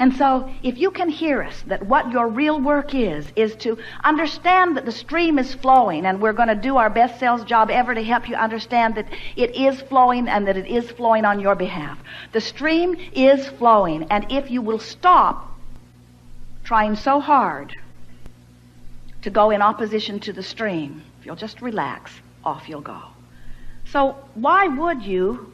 And so if you can hear us, that what your real work is to understand that the stream is flowing, and we're going to do our best sales job ever to help you understand that it is flowing and that it is flowing on your behalf. The stream is flowing, and if you will stop trying so hard to go in opposition to the stream, if you'll just relax, off you'll go. So why would you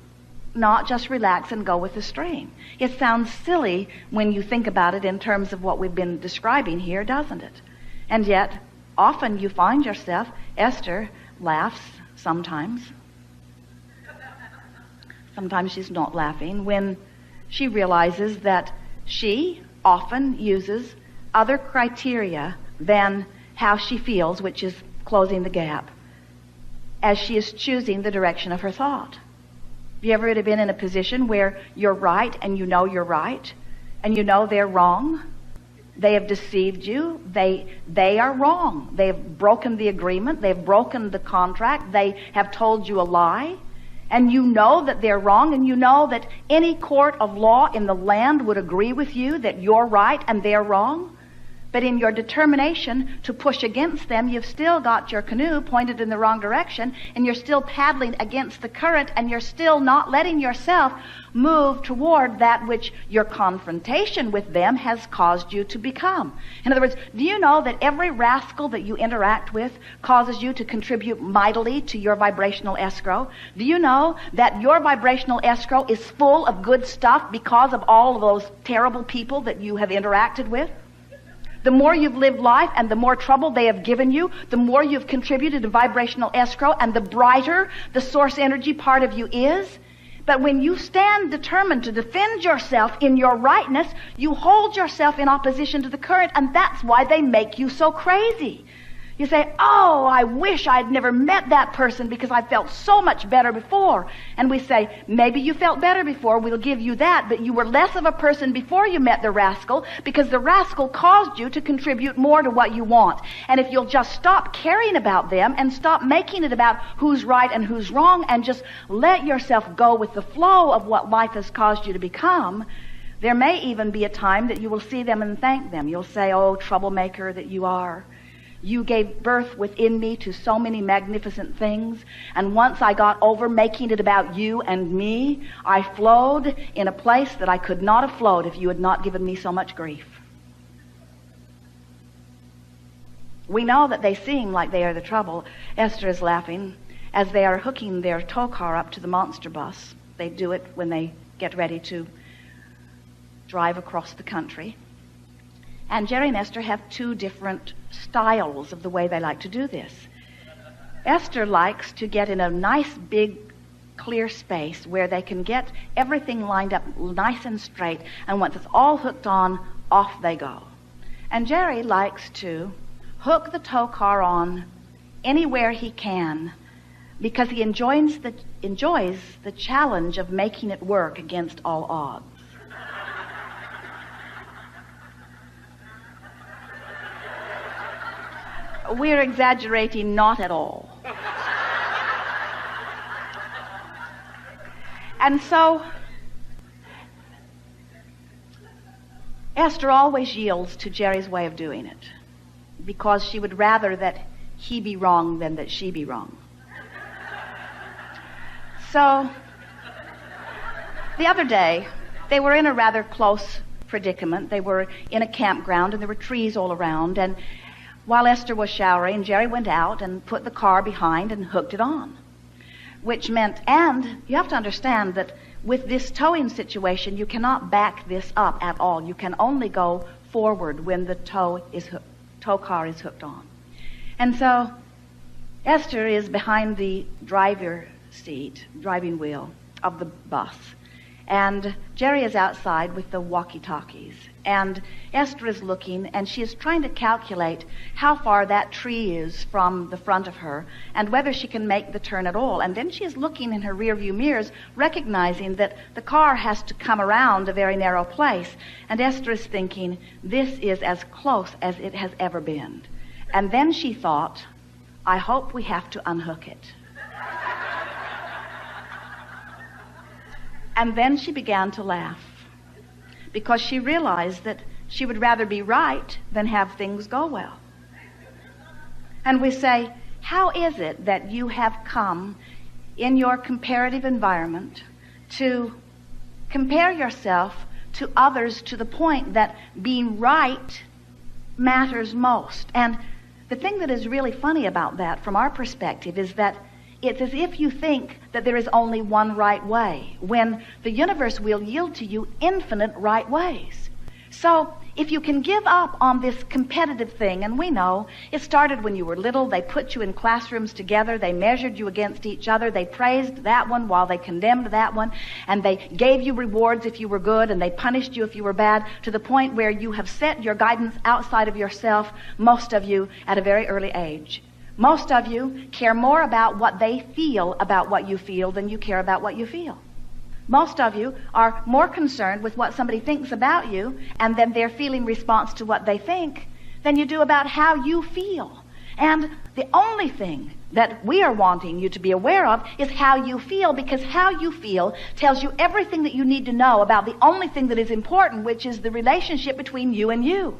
not just relax and go with the stream? It sounds silly when you think about it in terms of what we've been describing here, doesn't it? And yet, often you find yourself, Esther laughs sometimes. Sometimes she's not laughing when she realizes that she often uses other criteria than how she feels, which is closing the gap, as she is choosing the direction of her thought. Have you ever been in a position where you're right and you know you're right and you know they're wrong? They have deceived you. They are wrong. They have broken the agreement. They've broken the contract. They have told you a lie. And you know that they're wrong, and you know that any court of law in the land would agree with you that you're right and they're wrong. But in your determination to push against them, you've still got your canoe pointed in the wrong direction, and you're still paddling against the current, and you're still not letting yourself move toward that which your confrontation with them has caused you to become. In other words, do you know that every rascal that you interact with causes you to contribute mightily to your vibrational escrow? Do you know that your vibrational escrow is full of good stuff because of all of those terrible people that you have interacted with? The more you've lived life and the more trouble they have given you, the more you've contributed to vibrational escrow, and the brighter the source energy part of you is. But when you stand determined to defend yourself in your rightness, you hold yourself in opposition to the current, and that's why they make you so crazy. You say, oh, I wish I'd never met that person because I felt so much better before. And we say, maybe you felt better before, we'll give you that, but you were less of a person before you met the rascal because the rascal caused you to contribute more to what you want. And if you'll just stop caring about them and stop making it about who's right and who's wrong and just let yourself go with the flow of what life has caused you to become, there may even be a time that you will see them and thank them. You'll say, oh, troublemaker that you are. You gave birth within me to so many magnificent things, and once I got over making it about you and me, I flowed in a place that I could not have flowed if you had not given me so much grief. We know that they seem like they are the trouble. Esther is laughing as they are hooking their tow car up to the monster bus. They do it when they get ready to drive across the country. And Jerry and Esther have two different styles of the way they like to do this. Esther likes to get in a nice big clear space where they can get everything lined up nice and straight, and once it's all hooked on, off they go. And Jerry likes to hook the tow car on anywhere he can because he enjoys the challenge of making it work against all odds. We're exaggerating not at all. And so Esther always yields to Jerry's way of doing it because she would rather that he be wrong than that she be wrong. So the other day, they were in a rather close predicament. They were in a campground and there were trees all around, and while Esther was showering, Jerry went out and put the car behind and hooked it on, which meant, and you have to understand that with this towing situation, you cannot back this up at all. You can only go forward when the tow car is hooked on. And so Esther is behind the driving wheel of the bus, and Jerry is outside with the walkie-talkies. And Esther is looking, and she is trying to calculate how far that tree is from the front of her and whether she can make the turn at all. And then she is looking in her rearview mirrors, recognizing that the car has to come around a very narrow place. And Esther is thinking, this is as close as it has ever been. And then she thought, I hope we have to unhook it. And then she began to laugh, because she realized that she would rather be right than have things go well. And we say, how is it that you have come in your comparative environment to compare yourself to others to the point that being right matters most? And the thing that is really funny about that from our perspective is that it's as if you think that there is only one right way, when the universe will yield to you infinite right ways. So if you can give up on this competitive thing, and we know it started when you were little, they put you in classrooms together, they measured you against each other, they praised that one while they condemned that one, and they gave you rewards if you were good, and they punished you if you were bad, to the point where you have set your guidance outside of yourself, most of you, at a very early age. Most of you care more about what they feel about what you feel than you care about what you feel. Most of you are more concerned with what somebody thinks about you and then their feeling response to what they think than you do about how you feel. And the only thing that we are wanting you to be aware of is how you feel, because how you feel tells you everything that you need to know about the only thing that is important, which is the relationship between you and you.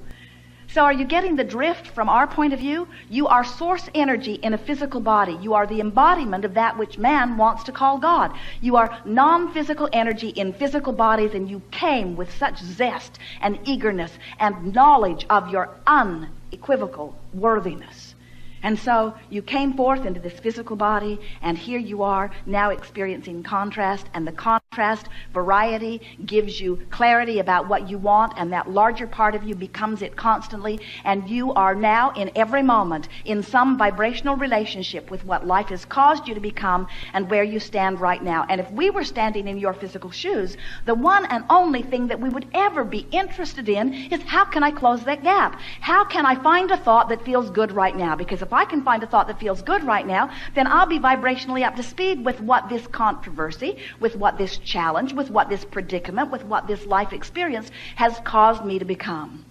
So are you getting the drift from our point of view? You are source energy in a physical body. You are the embodiment of that which man wants to call God. You are non-physical energy in physical bodies, and you came with such zest and eagerness and knowledge of your unequivocal worthiness. And so you came forth into this physical body, and here you are now experiencing contrast, and the contrast variety gives you clarity about what you want, and that larger part of you becomes it constantly, and you are now in every moment in some vibrational relationship with what life has caused you to become and where you stand right now. And if we were standing in your physical shoes, the one and only thing that we would ever be interested in is, how can I close that gap? How can I find a thought that feels good right now? Because if I can find a thought that feels good right now, then I'll be vibrationally up to speed with what this controversy, with what this challenge, with what this predicament, with what this life experience has caused me to become.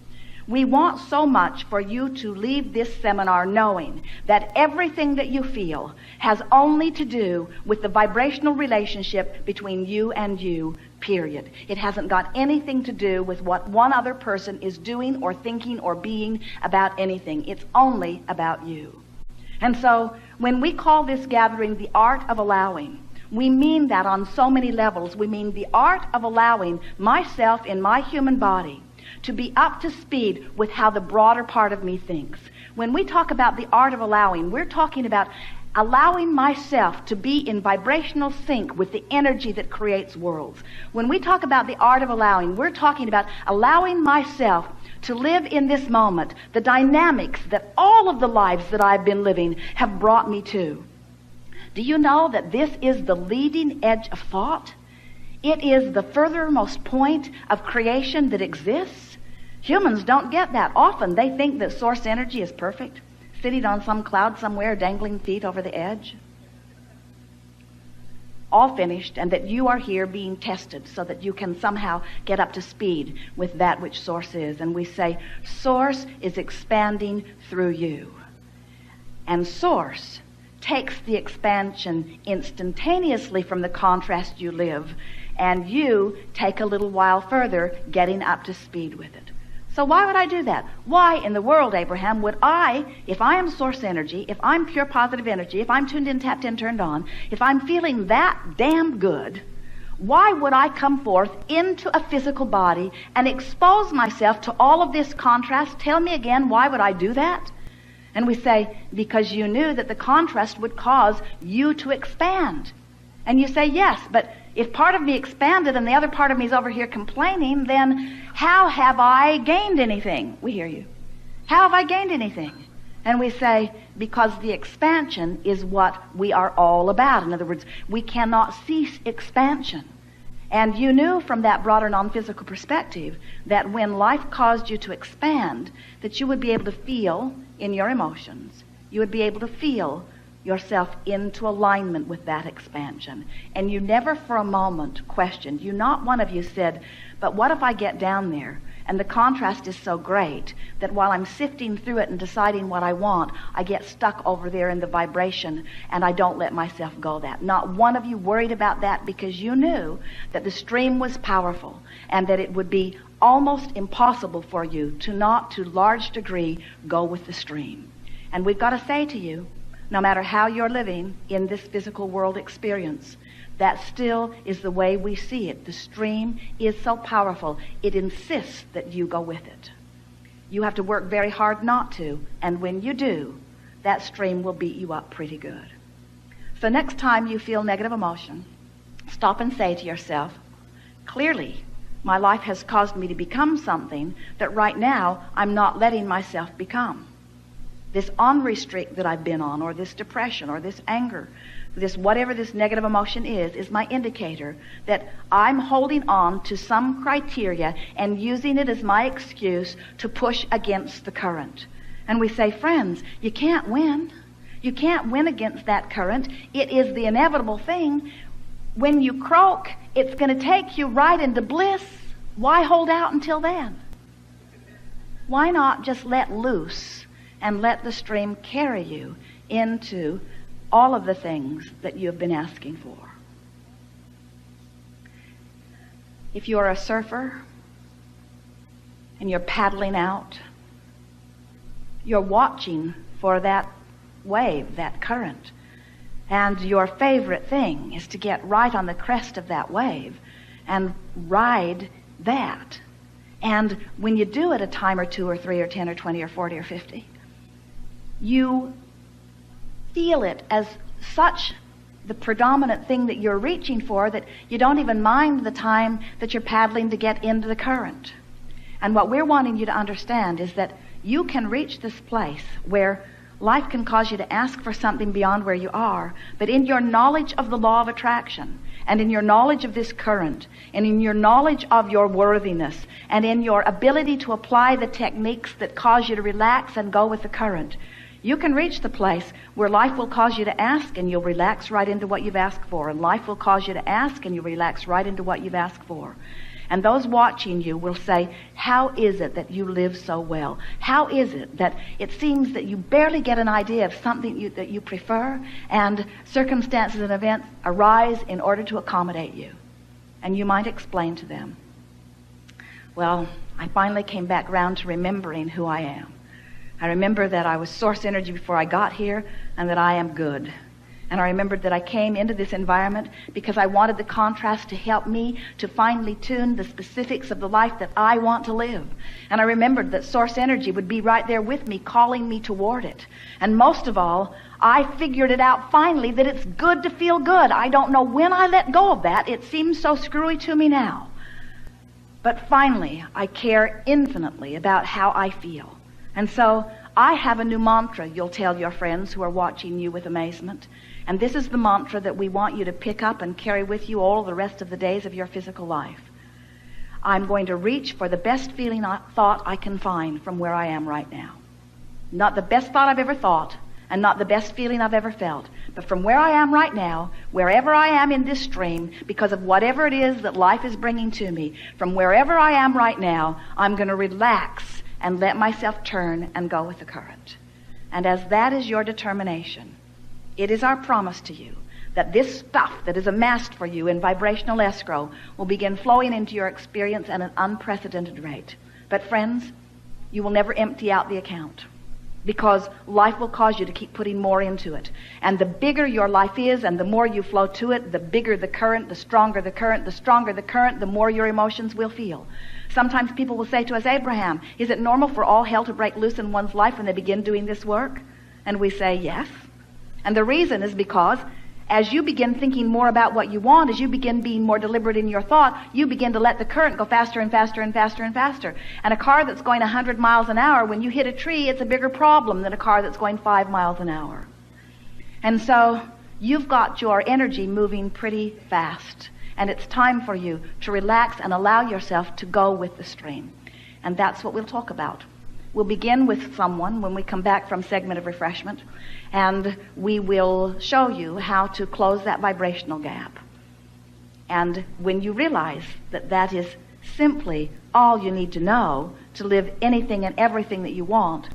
We want so much for you to leave this seminar knowing that everything that you feel has only to do with the vibrational relationship between you and you, period. It hasn't got anything to do with what one other person is doing or thinking or being about anything. It's only about you. And so when we call this gathering the art of allowing, we mean that on so many levels. We mean the art of allowing myself in my human body to be up to speed with how the broader part of me thinks. When we talk about the art of allowing, we're talking about allowing myself to be in vibrational sync with the energy that creates worlds. When we talk about the art of allowing, we're talking about allowing myself to live in this moment the dynamics that all of the lives that I've been living have brought me to. Do you know that this is the leading edge of thought? It is the furthermost point of creation that exists. Humans don't get that. Often they think that source energy is perfect, sitting on some cloud somewhere, dangling feet over the edge. All finished, and that you are here being tested so that you can somehow get up to speed with that which source is. And we say, source is expanding through you. And source takes the expansion instantaneously from the contrast you live, and you take a little while further getting up to speed with it. So why would I do that? Why in the world, Abraham, would I, if I am source energy, if I'm pure positive energy, if I'm tuned in, tapped in, turned on, if I'm feeling that damn good, why would I come forth into a physical body and expose myself to all of this contrast? Tell me again, why would I do that? And we say, because you knew that the contrast would cause you to expand. And you say, yes, but if part of me expanded and the other part of me is over here complaining, then how have I gained anything? We hear you. How have I gained anything? And we say, because the expansion is what we are all about. In other words, we cannot cease expansion. And you knew from that broader non-physical perspective that when life caused you to expand, that you would be able to feel in your emotions, you would be able to feel yourself into alignment with that expansion. And you never for a moment questioned. You, not one of you said, but what if I get down there and the contrast is so great that while I'm sifting through it and deciding what I want, I get stuck over there in the vibration and I don't let myself go that. Not one of you worried about that, because you knew that the stream was powerful and that it would be almost impossible for you to not to large degree go with the stream. And we've got to say to you, no matter how you're living in this physical world experience, that still is the way we see it. The stream is so powerful, it insists that you go with it. You have to work very hard not to, and when you do, that stream will beat you up pretty good. So next time you feel negative emotion, stop and say to yourself, clearly, my life has caused me to become something that right now I'm not letting myself become. This ornery streak that I've been on, or this depression, or this anger, this whatever this negative emotion is my indicator that I'm holding on to some criteria and using it as my excuse to push against the current. And we say, friends, you can't win. You can't win against that current. It is the inevitable thing. When you croak, it's going to take you right into bliss. Why hold out until then? Why not just let loose and let the stream carry you into all of the things that you have been asking for? If you're a surfer and you're paddling out, you're watching for that wave, that current. And your favorite thing is to get right on the crest of that wave and ride that. And when you do it a time or 2 or 3 or 10 or 20 or 40 or 50, you feel it as such the predominant thing that you're reaching for that you don't even mind the time that you're paddling to get into the current. And what we're wanting you to understand is that you can reach this place where life can cause you to ask for something beyond where you are, but in your knowledge of the law of attraction, and in your knowledge of this current, and in your knowledge of your worthiness, and in your ability to apply the techniques that cause you to relax and go with the current, you can reach the place where life will cause you to ask and you'll relax right into what you've asked for, and life will cause you to ask and you'll relax right into what you've asked for. And those watching you will say, how is it that you live so well? How is it that it seems that you barely get an idea of something that you prefer, and circumstances and events arise in order to accommodate you? And you might explain to them, well, I finally came back round to remembering who I am. I remember that I was source energy before I got here, and that I am good. And I remembered that I came into this environment because I wanted the contrast to help me to finely tune the specifics of the life that I want to live. And I remembered that source energy would be right there with me, calling me toward it. And most of all, I figured it out finally that it's good to feel good. I don't know when I let go of that. It seems so screwy to me now. But finally, I care infinitely about how I feel. And so I have a new mantra you'll tell your friends who are watching you with amazement. And this is the mantra that we want you to pick up and carry with you all the rest of the days of your physical life. I'm going to reach for the best feeling thought I can find from where I am right now. Not the best thought I've ever thought, and not the best feeling I've ever felt, but from where I am right now, wherever I am in this stream, because of whatever it is that life is bringing to me, from wherever I am right now, I'm going to relax and let myself turn and go with the current. And as that is your determination, it is our promise to you that this stuff that is amassed for you in vibrational escrow will begin flowing into your experience at an unprecedented rate. But friends, you will never empty out the account, because life will cause you to keep putting more into it. And the bigger your life is and the more you flow to it, the bigger the current, the stronger the current, the stronger the current, the more your emotions will feel. Sometimes people will say to us, Abraham, is it normal for all hell to break loose in one's life when they begin doing this work? And we say, yes. And the reason is because as you begin thinking more about what you want, as you begin being more deliberate in your thought, you begin to let the current go faster and faster and faster and faster. And a car that's going 100 miles an hour, when you hit a tree, it's a bigger problem than a car that's going 5 miles an hour. And so you've got your energy moving pretty fast. And it's time for you to relax and allow yourself to go with the stream. And that's what we'll talk about. We'll begin with someone when we come back from segment of refreshment, and we will show you how to close that vibrational gap. And when you realize that that is simply all you need to know to live anything and everything that you want,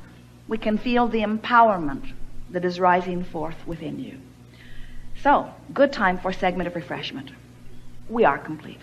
we can feel the empowerment that is rising forth within you. So, good time for segment of refreshment. We are complete.